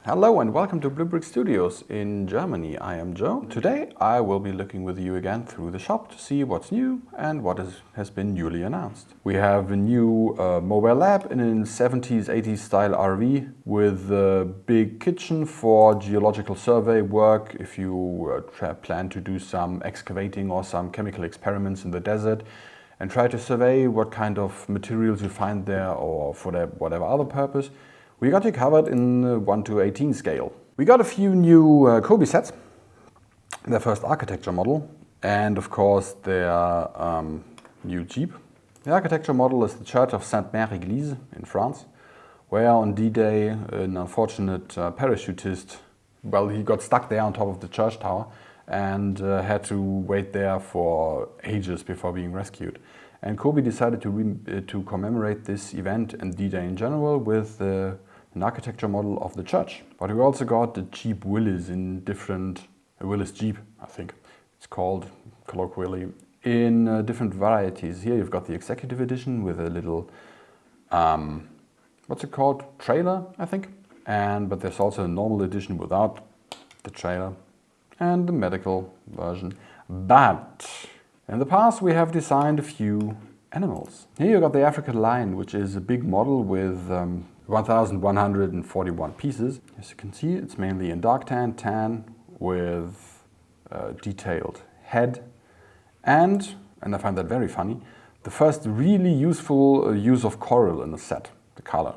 Hello and welcome to Blue Brick Studios in Germany. I am Joe. Today I will be looking with you again through the shop to see what's new and what has been newly announced. We have a new mobile lab in a 70s, 80s style RV with a big kitchen for geological survey work if you plan to do some excavating or some chemical experiments in the desert and try to survey what kind of materials you find there or for whatever other purpose. We got you covered in 1 to 18 scale. We got a few new Kobi sets, their first architecture model, and of course their new Jeep. The architecture model is the Church of Sainte-Mère-Église in France, where on D-Day an unfortunate parachutist, well, he got stuck there on top of the church tower and had to wait there for ages before being rescued. And Kobi decided to commemorate this event and D-Day in general with an architecture model of the church. But we also got the Jeep Willys in different, Willys Jeep, I think it's called colloquially, in different varieties. Here you've got the executive edition with a little, what's it called, trailer, I think. But there's also a normal edition without the trailer and the medical version. But in the past we have designed a few animals. Here you got the African lion, which is a big model with 1,141 pieces. As you can see, it's mainly in dark tan with detailed head. And I find that very funny, the first really useful use of coral in the set, the color,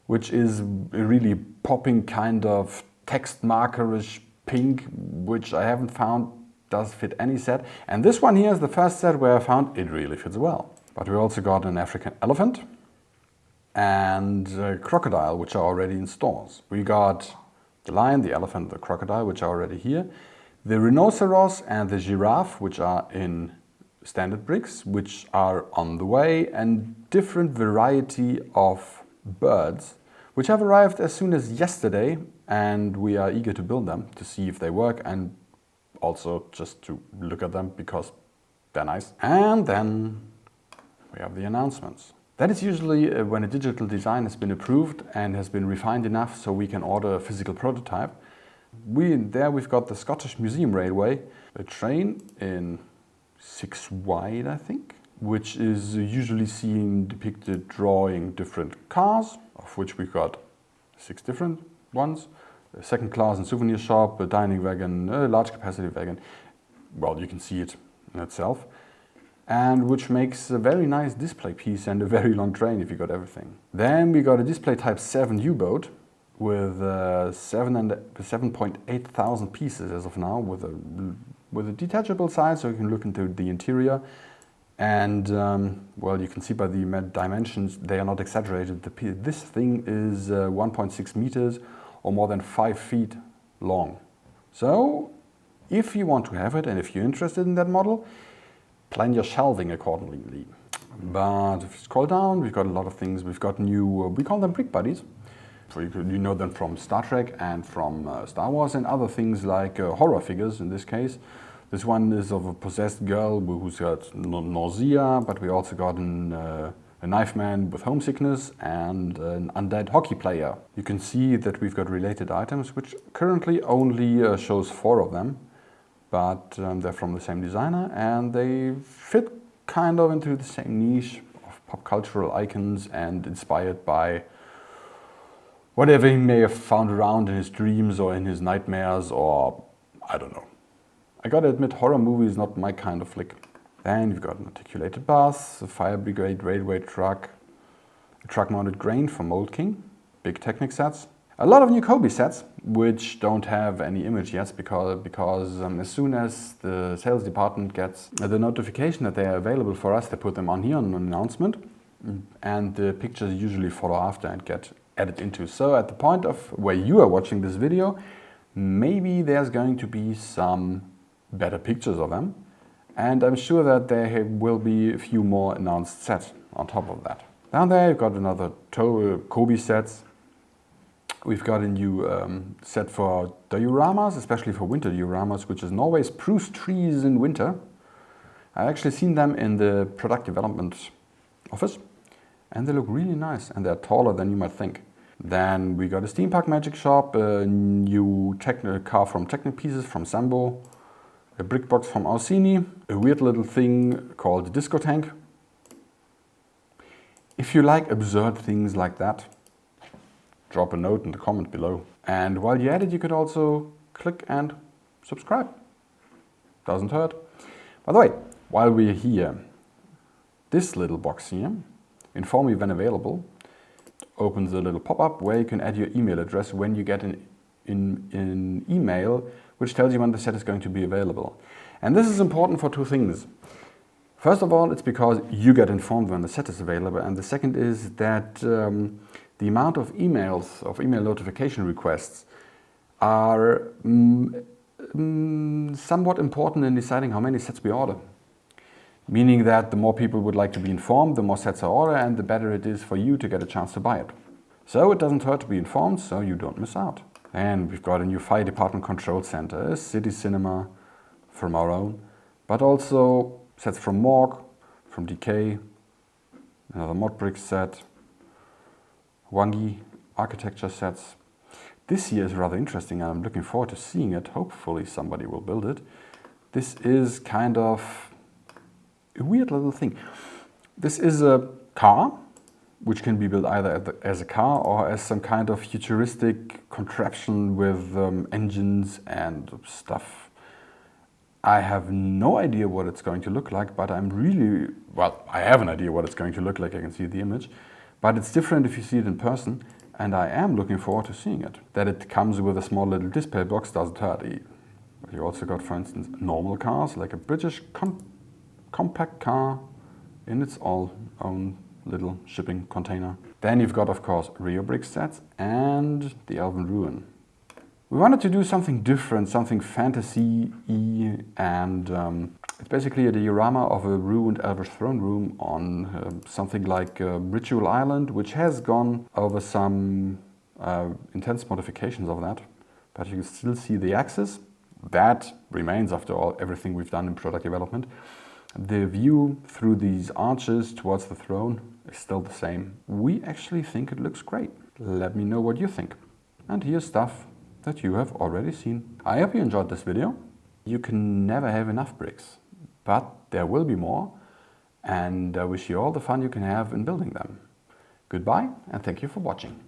which is a really popping kind of text markerish pink, which I haven't found does fit any set. And this one here is the first set where I found it really fits well. But we also got an African elephant and a crocodile, which are already in stores. We got the lion, the elephant, the crocodile, which are already here. The rhinoceros and the giraffe, which are in standard bricks, which are on the way, and different variety of birds, which have arrived as soon as yesterday, and we are eager to build them to see if they work and also just to look at them because they're nice. And then we have the announcements. That is usually when a digital design has been approved and has been refined enough so we can order a physical prototype. We've got the Scottish Museum Railway, a train in 6 wide, I think, which is usually seen depicted drawing different cars, of which we've got 6 different ones. A second class and souvenir shop, a dining wagon, a large capacity wagon. Well, you can see it in itself. And which makes a very nice display piece and a very long train if you got everything. Then we got a display type 7 U-boat with 7.8 thousand pieces as of now, with a detachable side so you can look into the interior. And well, you can see by the dimensions they are not exaggerated. This thing is 1.6 meters or more than 5 feet long. So if you want to have it and if you're interested in that model, plan your shelving accordingly. But if you scroll down, we've got a lot of things. We've got new, we call them brick buddies. You know them from Star Trek and from Star Wars and other things like horror figures in this case. This one is of a possessed girl who's got nausea, but we also got a knife man with homesickness and an undead hockey player. You can see that we've got related items, which currently only shows 4 of them. But they're from the same designer and they fit kind of into the same niche of pop cultural icons and inspired by whatever he may have found around in his dreams or in his nightmares, or I don't know. I gotta admit, horror movie is not my kind of flick. Then you've got an articulated bus, a fire brigade railway truck, a truck-mounted crane from Mold King, big Technic sets. A lot of new Kobi sets, which don't have any image yet because as soon as the sales department gets the notification that they are available for us, they put them on here on an announcement, and the pictures usually follow after and get added into. So at the point of where you are watching this video, maybe there's going to be some better pictures of them, and I'm sure that there will be a few more announced sets on top of that. Down there you've got another Kobi sets. We've got a new set for dioramas, especially for winter dioramas, which is Norway's spruce trees in winter. I've actually seen them in the product development office, and they look really nice, and they're taller than you might think. Then we got a Steampunk Magic Shop, a new car from Technic Pieces from Sambo, a brick box from Orsini, a weird little thing called the Disco Tank. If you like absurd things like that, drop a note in the comment below. And while you're at it, you could also click and subscribe. Doesn't hurt. By the way, while we're here, this little box here, inform me when available, opens a little pop-up where you can add your email address when you get an email which tells you when the set is going to be available. And this is important for two things. First of all, it's because you get informed when the set is available, and the second is that the amount of email notification requests are somewhat important in deciding how many sets we order. Meaning that the more people would like to be informed, the more sets I order, and the better it is for you to get a chance to buy it. So it doesn't hurt to be informed, so you don't miss out. And we've got a new fire department control center, a city cinema from our own, but also sets from Morg, from DK, another Modbricks set, Wangi architecture sets. This year is rather interesting, and I'm looking forward to seeing it. Hopefully somebody will build it. This is kind of a weird little thing. This is a car, which can be built either as a car or as some kind of futuristic contraption with engines and stuff. I have no idea what it's going to look like, but I have an idea what it's going to look like. I can see the image, but it's different if you see it in person, and I am looking forward to seeing it. That it comes with a small little display box doesn't hurt. You also got, for instance, normal cars, like a British compact car in its own little shipping container. Then you've got, of course, Rio Brick sets and the Elven Ruin. We wanted to do something different, something fantasy-y, and it's basically a diorama of a ruined Elvish throne room on something like Ritual Island, which has gone over some intense modifications of that, but you can still see the axis. That remains, after all, everything we've done in product development. The view through these arches towards the throne is still the same. We actually think it looks great. Let me know what you think. And here's stuff that you have already seen. I hope you enjoyed this video. You can never have enough bricks, but there will be more, and I wish you all the fun you can have in building them. Goodbye, and thank you for watching.